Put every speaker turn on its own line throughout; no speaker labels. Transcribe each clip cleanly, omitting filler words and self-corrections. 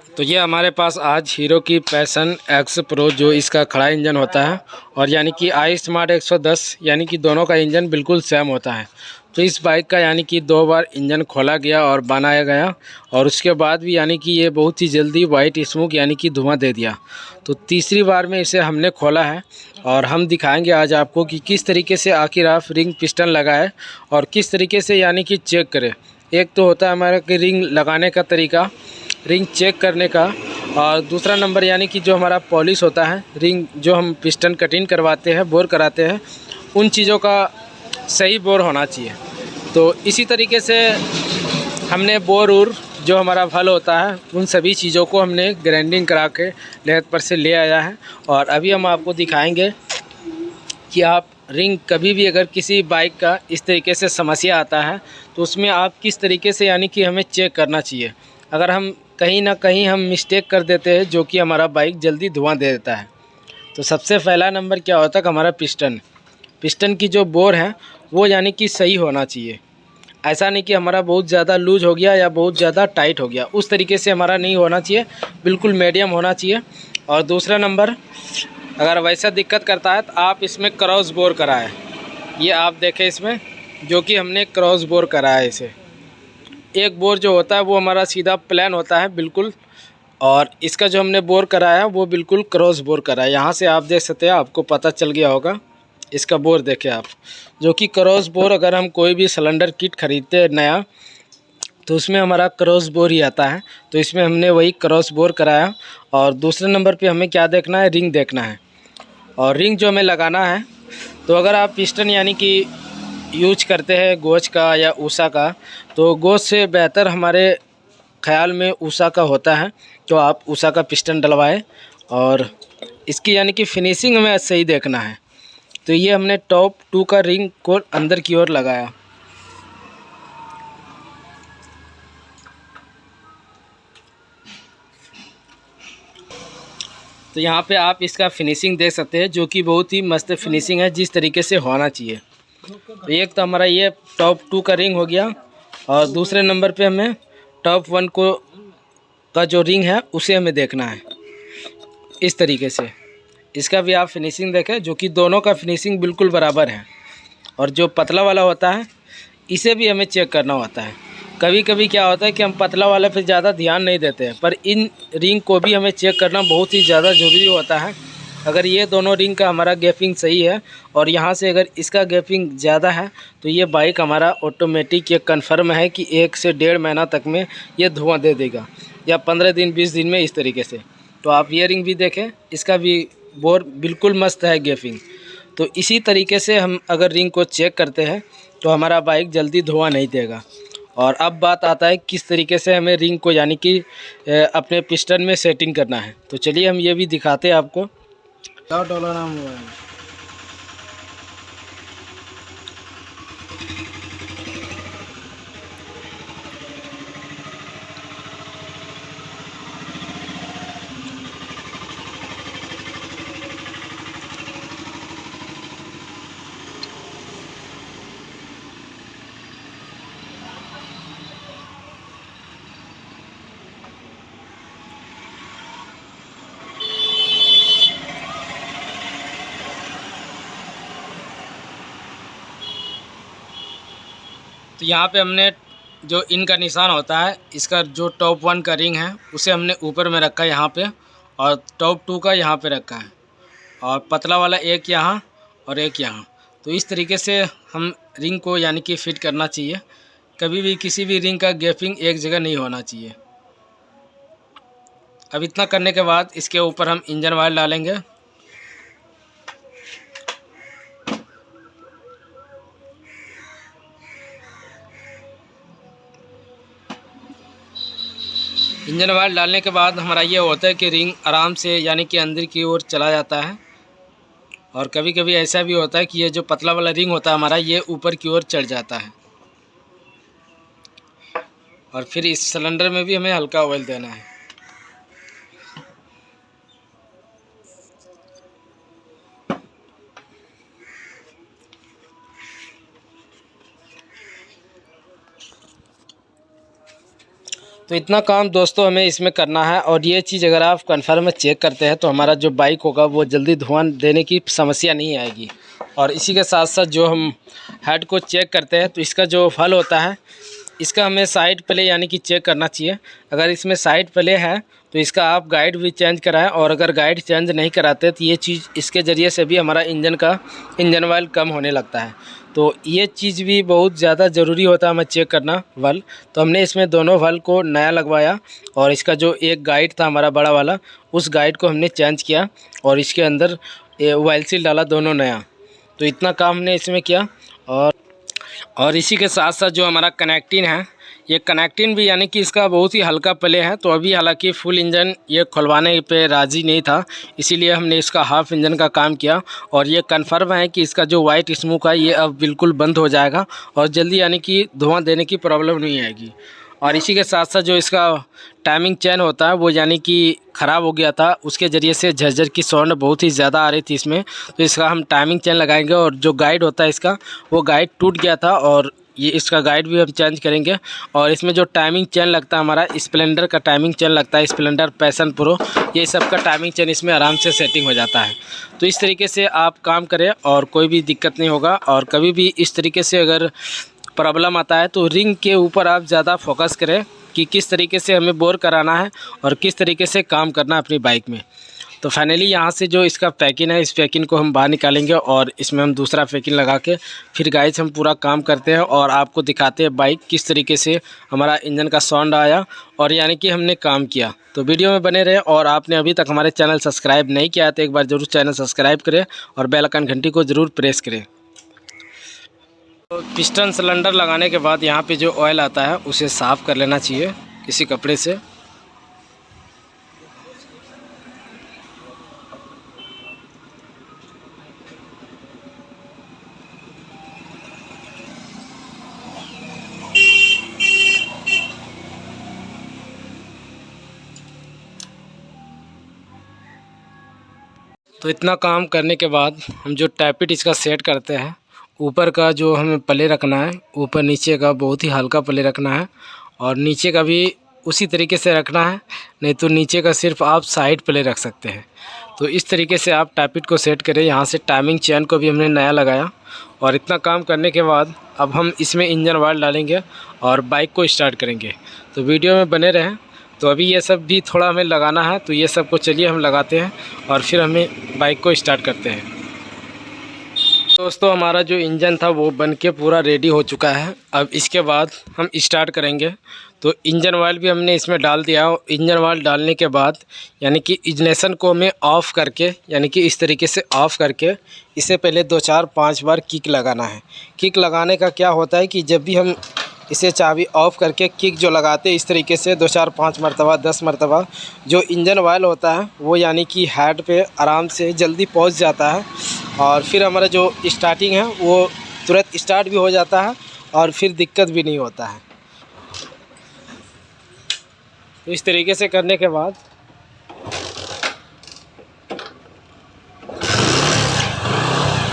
तो ये हमारे पास आज हीरो की पैशन एक्स प्रो जो इसका खड़ा इंजन होता है और यानी कि आई स्मार्ट 110 यानी कि दोनों का इंजन बिल्कुल सेम होता है। तो इस बाइक का यानी कि 2 बार इंजन खोला गया और बनाया गया और उसके बाद भी यानी कि ये बहुत ही जल्दी वाइट स्मोक यानी कि धुआं दे दिया। तो तीसरी बार में इसे हमने खोला है और हम दिखाएंगे आज आपको कि किस तरीके से आखिर आप रिंग पिस्टन लगाए और किस तरीके से यानी कि चेक करें। एक तो होता है हमारा कि रिंग लगाने का तरीका, रिंग चेक करने का, और दूसरा नंबर यानी कि जो हमारा पॉलिश होता है, रिंग जो हम पिस्टन कटिंग करवाते हैं, बोर कराते हैं, उन चीज़ों का सही बोर होना चाहिए। तो इसी तरीके से हमने बोर जो हमारा भल होता है उन सभी चीज़ों को हमने ग्राइंडिंग करा के लेहत पर से ले आया है। और अभी हम आपको दिखाएंगे कि आप रिंग कभी भी अगर किसी बाइक का इस तरीके से समस्या आता है तो उसमें आप किस तरीके से यानी कि हमें चेक करना चाहिए। अगर हम कहीं ना कहीं हम मिस्टेक कर देते हैं जो कि हमारा बाइक जल्दी धुआं दे देता है। तो सबसे पहला नंबर क्या होता है कि हमारा पिस्टन की जो बोर है वो यानी कि सही होना चाहिए। ऐसा नहीं कि हमारा बहुत ज़्यादा लूज हो गया या बहुत ज़्यादा टाइट हो गया, उस तरीके से हमारा नहीं होना चाहिए, बिल्कुल मीडियम होना चाहिए। और दूसरा नंबर, अगर वैसा दिक्कत करता है तो आप इसमें क्रॉस बोर कराएं। ये आप देखें इसमें जो कि हमने क्रॉस बोर कराया है। इसे एक बोर जो होता है वो हमारा सीधा प्लान होता है बिल्कुल, और इसका जो हमने बोर कराया है वो बिल्कुल क्रॉस बोर कराया है। यहाँ से आप देख सकते हैं, आपको पता चल गया होगा। इसका बोर देखें आप, जो कि क्रॉस बोर, अगर हम कोई भी सिलेंडर किट खरीदते हैं नया तो उसमें हमारा क्रॉस बोर ही आता है। तो इसमें हमने वही क्रॉस बोर कराया। और दूसरे नंबर पे हमें क्या देखना है, रिंग देखना है। और रिंग जो हमें लगाना है, तो अगर आप पिस्टन यानी कि यूज करते हैं गोच का या ऊषा का, तो गोच से बेहतर हमारे ख़्याल में ऊषा का होता है। तो आप ऊषा का पिस्टन डलवाएं और इसकी यानी कि फिनिशिंग हमें सही देखना है। तो ये हमने टॉप 2 का रिंग को अंदर की ओर लगाया। तो यहाँ पे आप इसका फिनिशिंग देख सकते हैं जो कि बहुत ही मस्त फिनिशिंग है, जिस तरीके से होना चाहिए। तो एक तो हमारा ये टॉप 2 का रिंग हो गया और दूसरे नंबर पे हमें टॉप 1 को का जो रिंग है उसे हमें देखना है इस तरीके से। इसका भी आप फिनिशिंग देखें जो कि दोनों का फिनिशिंग बिल्कुल बराबर है। और जो पतला वाला होता है इसे भी हमें चेक करना होता है। कभी कभी क्या होता है कि हम पतला वाले पे ज़्यादा ध्यान नहीं देते हैं, पर इन रिंग को भी हमें चेक करना बहुत ही ज़्यादा ज़रूरी होता है। अगर ये दोनों रिंग का हमारा गैपिंग सही है और यहाँ से अगर इसका गैपिंग ज़्यादा है तो ये बाइक हमारा ऑटोमेटिक ये कन्फर्म है कि 1 से 1.5 महीना तक में ये धुआं दे देगा, या 15 दिन 20 दिन में, इस तरीके से। तो आप ये रिंग भी देखें, इसका भी बोर बिल्कुल मस्त है गैपिंग। तो इसी तरीके से हम अगर रिंग को चेक करते हैं तो हमारा बाइक जल्दी धुआं नहीं देगा। और अब बात आता है किस तरीके से हमें रिंग को यानी कि अपने पिस्टन में सेटिंग करना है। तो चलिए हम ये भी दिखाते हैं आपको। $1 नाम हुआ है। तो यहाँ पे हमने जो इनका निशान होता है, इसका जो टॉप 1 का रिंग है उसे हमने ऊपर में रखा है यहाँ पे, और टॉप 2 का यहाँ पे रखा है, और पतला वाला एक यहाँ और एक यहाँ। तो इस तरीके से हम रिंग को यानी कि फिट करना चाहिए। कभी भी किसी भी रिंग का गैपिंग एक जगह नहीं होना चाहिए। अब इतना करने के बाद इसके ऊपर हम इंजन ऑयल डालेंगे। इंजन ऑयल डालने के बाद हमारा ये होता है कि रिंग आराम से यानी कि अंदर की ओर चला जाता है। और कभी कभी ऐसा भी होता है कि ये जो पतला वाला रिंग होता है हमारा, ये ऊपर की ओर चढ़ जाता है। और फिर इस सिलेंडर में भी हमें हल्का ऑयल देना है। तो इतना काम दोस्तों हमें इसमें करना है। और ये चीज़ अगर आप कन्फर्म में चेक करते हैं तो हमारा जो बाइक होगा वो जल्दी धुआं देने की समस्या नहीं आएगी। और इसी के साथ साथ जो हम हेड को चेक करते हैं तो इसका जो फल होता है इसका हमें साइड प्ले यानी कि चेक करना चाहिए। अगर इसमें साइड प्ले है तो इसका आप गाइड भी चेंज कराएं, और अगर गाइड चेंज नहीं कराते तो ये चीज़ इसके ज़रिए से भी हमारा इंजन ऑयल कम होने लगता है। तो ये चीज़ भी बहुत ज़्यादा ज़रूरी होता है हमें चेक करना वल। तो हमने इसमें दोनों वल को नया लगवाया, और इसका जो एक गाइड था हमारा बड़ा वाला उस गाइड को हमने चेंज किया, और इसके अंदर ऑयल सील डाला दोनों नया। तो इतना काम हमने इसमें किया। और इसी के साथ साथ जो हमारा कनेक्टिंग है, ये कनेक्टिंग भी यानी कि इसका बहुत ही हल्का प्ले है। तो अभी हालांकि फुल इंजन ये खुलवाने पे राज़ी नहीं था, इसीलिए हमने इसका हाफ इंजन का काम किया। और ये कन्फर्म है कि इसका जो वाइट स्मोक है ये अब बिल्कुल बंद हो जाएगा, और जल्दी यानी कि धुआं देने की प्रॉब्लम नहीं आएगी। और इसी के साथ साथ जो इसका टाइमिंग चेन होता है वो यानी कि ख़राब हो गया था, उसके ज़रिए से झरझर की साउंड बहुत ही ज़्यादा आ रही थी इसमें। तो इसका हम टाइमिंग चेन लगाएंगे। और जो गाइड होता है इसका वो गाइड टूट गया था, और ये इसका गाइड भी हम चेंज करेंगे। और इसमें जो टाइमिंग चेन लगता है हमारा स्प्लेंडर का टाइमिंग चेन लगता है, स्प्लेंडर पैशन प्रो, ये सब का टाइमिंग चेन इसमें आराम से सेटिंग हो जाता है। तो इस तरीके से आप काम करें और कोई भी दिक्कत नहीं होगा। और कभी भी इस तरीके से अगर प्रॉब्लम आता है तो रिंग के ऊपर आप ज़्यादा फोकस करें कि किस तरीके से हमें बोर कराना है और किस तरीके से काम करना है अपनी बाइक में। तो फाइनली यहाँ से जो इसका पैकिंग है, इस पैकिंग को हम बाहर निकालेंगे और इसमें हम दूसरा पैकिंग लगा के फिर गाइस हम पूरा काम करते हैं और आपको दिखाते हैं बाइक किस तरीके से हमारा इंजन का साउंड आया और यानी कि हमने काम किया। तो वीडियो में बने रहे। और आपने अभी तक हमारे चैनल सब्सक्राइब नहीं किया तो एक बार ज़रूर चैनल सब्सक्राइब करें और बेल आइकन घंटी को ज़रूर प्रेस करें। तो पिस्टन सिलेंडर लगाने के बाद यहाँ पे जो ऑयल आता है उसे साफ़ कर लेना चाहिए किसी कपड़े से। तो इतना काम करने के बाद हम जो टैपिट इसका सेट करते हैं, ऊपर का जो हमें प्ले रखना है, ऊपर नीचे का बहुत ही हल्का प्ले रखना है और नीचे का भी उसी तरीके से रखना है, नहीं तो नीचे का सिर्फ आप साइड प्ले रख सकते हैं। तो इस तरीके से आप टैपिट को सेट करें। यहाँ से टाइमिंग चेन को भी हमने नया लगाया और इतना काम करने के बाद अब हम इसमें इंजन ऑयल डालेंगे और बाइक को स्टार्ट करेंगे। तो वीडियो में बने रहें। तो अभी ये सब भी थोड़ा हमें लगाना है, तो ये सब को चलिए हम लगाते हैं और फिर हमें बाइक को स्टार्ट करते हैं। दोस्तों हमारा जो इंजन था वो बन के पूरा रेडी हो चुका है। अब इसके बाद हम स्टार्ट करेंगे। तो इंजन ऑयल भी हमने इसमें डाल दिया। इंजन ऑयल डालने के बाद यानी कि इग्निशन को हमें ऑफ़ करके यानी कि इस तरीके से ऑफ़ करके इसे पहले 2-4-5 बार किक लगाना है। किक लगाने का क्या होता है कि जब भी हम इसे चाबी ऑफ़ करके किक जो लगाते हैं इस तरीके से 2-4-5 मरतबा 10 मरतबा, जो इंजन ऑयल होता है वो यानी कि हेड पे आराम से जल्दी पहुंच जाता है और फिर हमारा जो स्टार्टिंग है वो तुरंत स्टार्ट भी हो जाता है और फिर दिक्कत भी नहीं होता है। तो इस तरीके से करने के बाद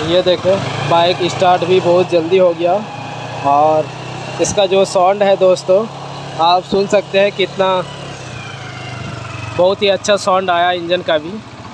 ये देखो बाइक स्टार्ट भी बहुत जल्दी हो गया और इसका जो साउंड है दोस्तों आप सुन सकते हैं कितना बहुत ही अच्छा साउंड आया इंजन का भी।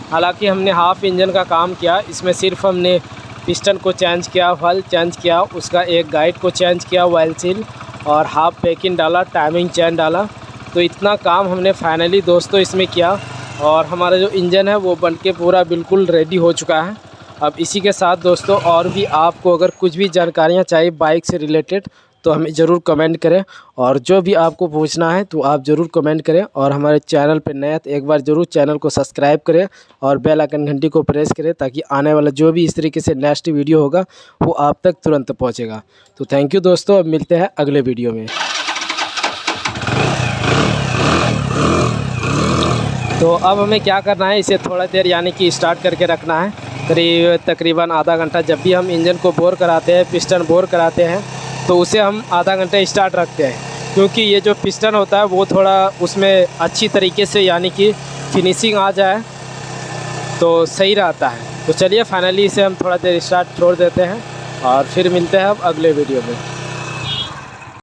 हालांकि हमने हाफ इंजन का काम किया, इसमें सिर्फ हमने पिस्टन को चेंज किया, व्हील चेंज किया, उसका एक गाइड को चेंज किया, ऑयल सील और हाफ पैकिंग डाला, टाइमिंग चेन डाला। तो इतना काम हमने फाइनली दोस्तों इसमें किया और हमारा जो इंजन है वो बनके पूरा बिल्कुल रेडी हो चुका है। अब इसी के साथ दोस्तों और भी आपको अगर कुछ भी जानकारियाँ चाहिए बाइक से रिलेटेड तो हमें ज़रूर कमेंट करें और जो भी आपको पूछना है तो आप ज़रूर कमेंट करें। और हमारे चैनल पर नया तो एक बार ज़रूर चैनल को सब्सक्राइब करें और बेल आइकन घंटी को प्रेस करें ताकि आने वाला जो भी इस तरीके से नेक्स्ट वीडियो होगा वो आप तक तुरंत पहुंचेगा। तो थैंक यू दोस्तों, अब मिलते हैं अगले वीडियो में। तो अब हमें क्या करना है, इसे थोड़ा देर यानी कि स्टार्ट करके रखना है तकरीबन आधा घंटा। जब भी हम इंजन को बोर कराते हैं, पिस्टन बोर कराते हैं तो उसे हम आधा घंटा स्टार्ट रखते हैं, क्योंकि ये जो पिस्टन होता है वो थोड़ा उसमें अच्छी तरीके से यानी कि फिनिशिंग आ जाए तो सही रहता है। तो चलिए फाइनली इसे हम थोड़ा देर स्टार्ट छोड़ देते हैं और फिर मिलते हैं अब अगले वीडियो में।